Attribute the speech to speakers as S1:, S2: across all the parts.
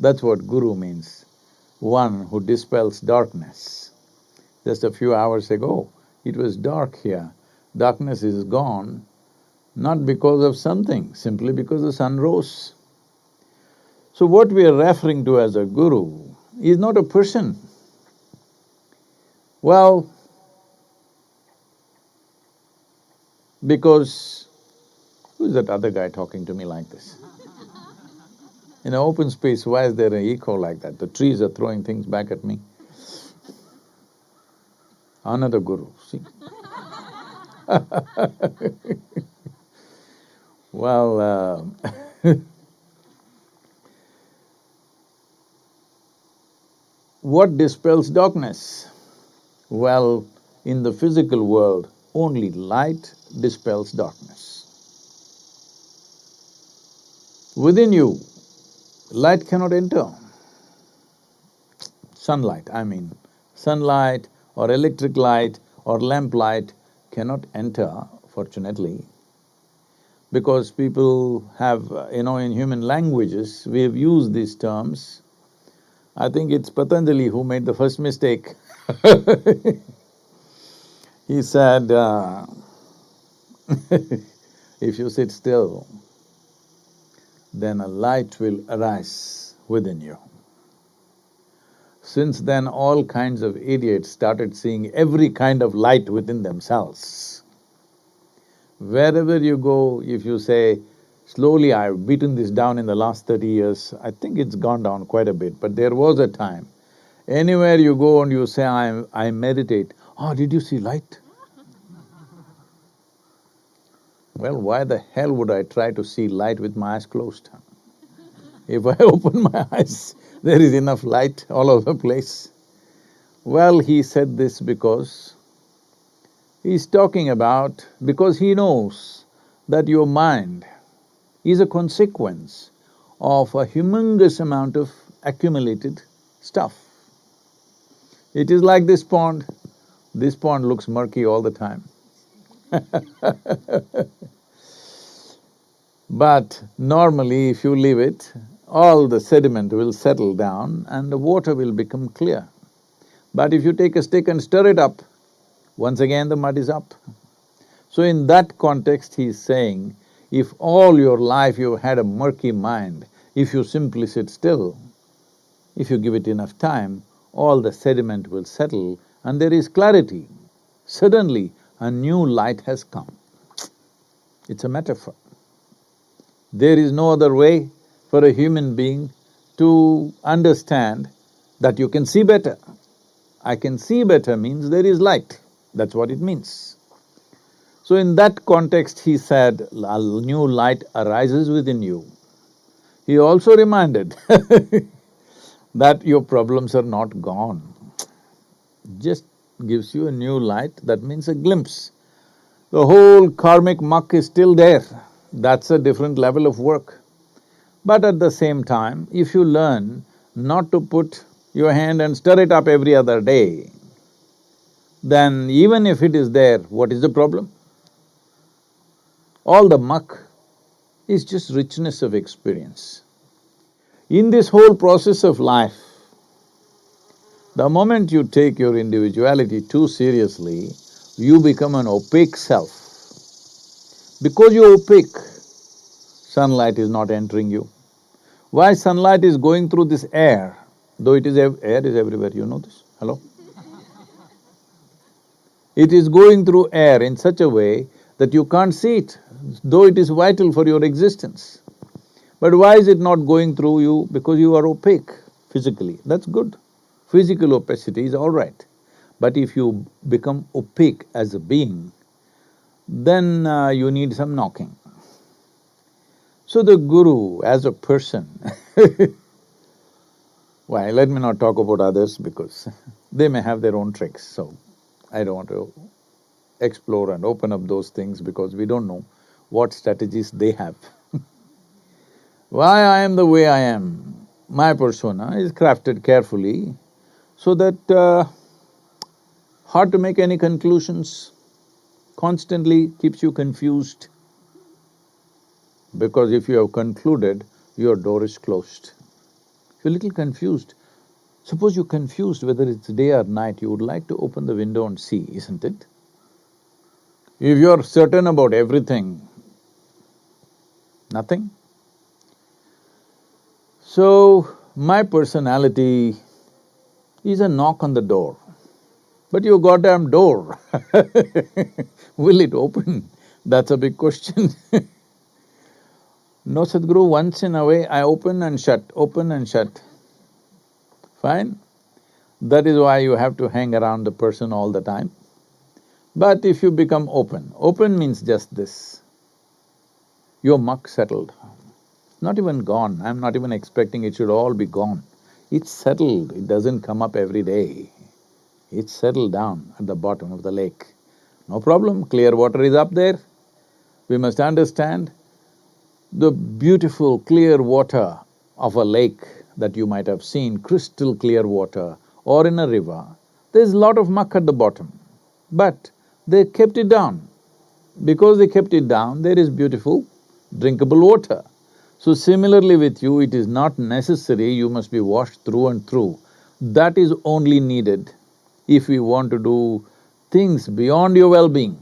S1: That's what guru means, one who dispels darkness. Just a few hours ago, it was dark here. Darkness is gone, not because of something, simply because the sun rose. So what we are referring to as a guru is not a person. Well, because… who's that other guy talking to me like this? In an open space, why is there an echo like that? The trees are throwing things back at me. Another guru, see? Well, what dispels darkness? Well, in the physical world, only light dispels darkness. Within you, light cannot enter. Sunlight, I mean. Sunlight or electric light or lamp light cannot enter, fortunately, because people have, in human languages, we have used these terms. I think it's Patanjali who made the first mistake. He said, if you sit still, then a light will arise within you. Since then, all kinds of idiots started seeing every kind of light within themselves. Wherever you go, if you say, slowly I've beaten this down in the last 30 years, I think it's gone down quite a bit, but there was a time, anywhere you go and you say, I meditate, oh, did you see light? Well, why the hell would I try to see light with my eyes closed? If I open my eyes, there is enough light all over the place. Well, he said this because he's talking about… because he knows that your mind is a consequence of a humongous amount of accumulated stuff. It is like this pond looks murky all the time. But normally, if you leave it, all the sediment will settle down and the water will become clear. But if you take a stick and stir it up, once again the mud is up. So in that context, he's saying, if all your life you've had a murky mind, if you simply sit still, if you give it enough time, all the sediment will settle and there is clarity. Suddenly, a new light has come. It's a metaphor. There is no other way for a human being to understand that you can see better. I can see better means there is light, that's what it means. So in that context, he said, a new light arises within you. He also reminded that your problems are not gone. Just gives you a new light, that means a glimpse. The whole karmic muck is still there, that's a different level of work. But at the same time, if you learn not to put your hand and stir it up every other day, then even if it is there, what is the problem? All the muck is just richness of experience. In this whole process of life, the moment you take your individuality too seriously, you become an opaque self. Because you're opaque, sunlight is not entering you. Why sunlight is going through this air, though it is… air is everywhere, you know this? Hello? It is going through air in such a way that you can't see it, though it is vital for your existence. But why is it not going through you? Because you are opaque physically, that's good. Physical opacity is all right. But if you become opaque as a being, then you need some knocking. So the guru as a person why, let me not talk about others because they may have their own tricks, so I don't want to explore and open up those things because we don't know what strategies they have. Why I am the way I am, my persona is crafted carefully so that hard to make any conclusions, constantly keeps you confused. Because if you have concluded, your door is closed. You're a little confused. Suppose you're confused whether it's day or night, you would like to open the window and see, isn't it? If you're certain about everything, nothing. So, my personality is a knock on the door. But your goddamn door, will it open? That's a big question. No, Sadhguru, once in a way I open and shut, open and shut. Fine. That is why you have to hang around the person all the time. But if you become open, open means just this. Your muck settled. Not even gone, I'm not even expecting it should all be gone. It's settled, it doesn't come up every day. It's settled down at the bottom of the lake. No problem, clear water is up there. We must understand the beautiful clear water of a lake that you might have seen, crystal clear water, or in a river. There's a lot of muck at the bottom, but they kept it down. Because they kept it down, there is beautiful, drinkable water. So similarly with you, it is not necessary you must be washed through and through. That is only needed if we want to do things beyond your well-being.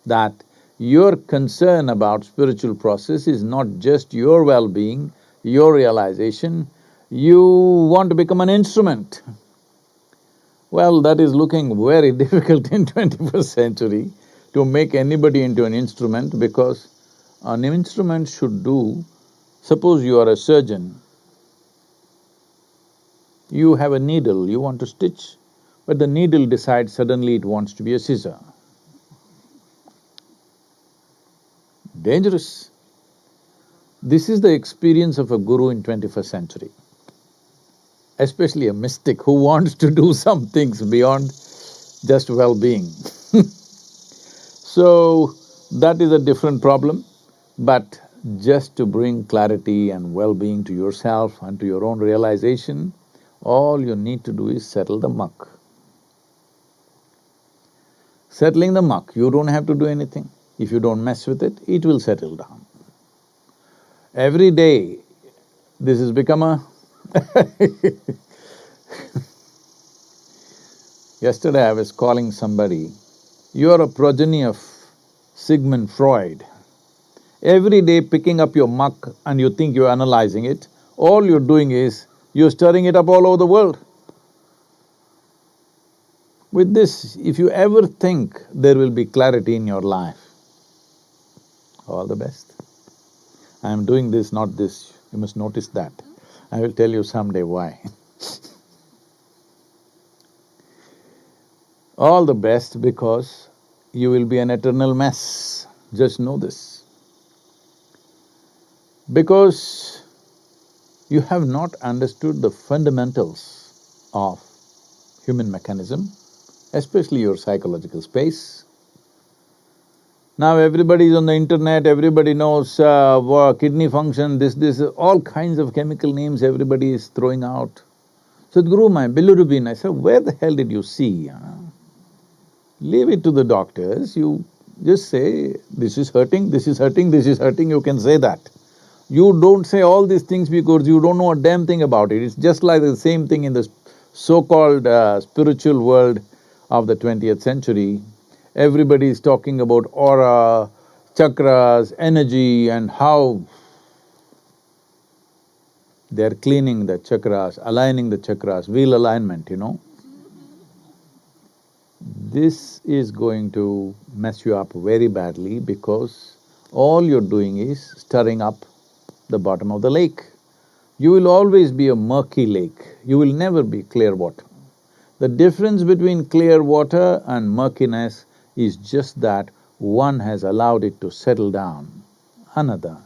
S1: That your concern about spiritual process is not just your well-being, your realization, you want to become an instrument. Well, that is looking very difficult in 21st century to make anybody into an instrument, because an instrument should do… Suppose you are a surgeon, you have a needle, you want to stitch, but the needle decides suddenly it wants to be a scissor. Dangerous. This is the experience of a guru in 21st century, especially a mystic who wants to do some things beyond just well-being. So, that is a different problem, but just to bring clarity and well-being to yourself and to your own realization, all you need to do is settle the muck. Settling the muck, you don't have to do anything. If you don't mess with it, it will settle down. Every day, this has become a Yesterday I was calling somebody, you are a progeny of Sigmund Freud. Every day picking up your muck and you think you're analyzing it, all you're doing is, you're stirring it up all over the world. With this, if you ever think there will be clarity in your life, all the best. I am doing this, not this, you must notice that. I will tell you someday why. All the best, because you will be an eternal mess, just know this. Because you have not understood the fundamentals of human mechanism, especially your psychological space. Now everybody is on the internet, everybody knows kidney function, this, all kinds of chemical names everybody is throwing out. Sadhguru, my bilirubin, I said, where the hell did you see? Leave it to the doctors, you just say, this is hurting, this is hurting, this is hurting, you can say that. You don't say all these things because you don't know a damn thing about it. It's just like the same thing in the so-called spiritual world of the 20th century. Everybody is talking about aura, chakras, energy, and how they're cleaning the chakras, aligning the chakras, wheel alignment, you know. This is going to mess you up very badly, because all you're doing is stirring up the bottom of the lake. You will always be a murky lake, you will never be clear water. The difference between clear water and murkiness is just that one has allowed it to settle down, another.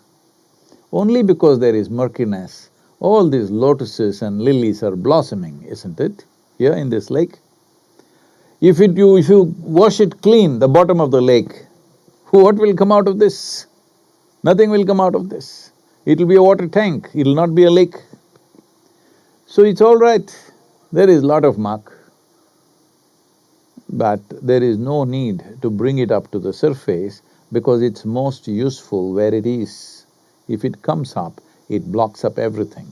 S1: Only because there is murkiness, all these lotuses and lilies are blossoming, isn't it, here in this lake? If you wash it clean, the bottom of the lake, what will come out of this? Nothing will come out of this. It'll be a water tank, it'll not be a lake. So it's all right, there is lot of muck, but there is no need to bring it up to the surface, because it's most useful where it is. If it comes up, it blocks up everything.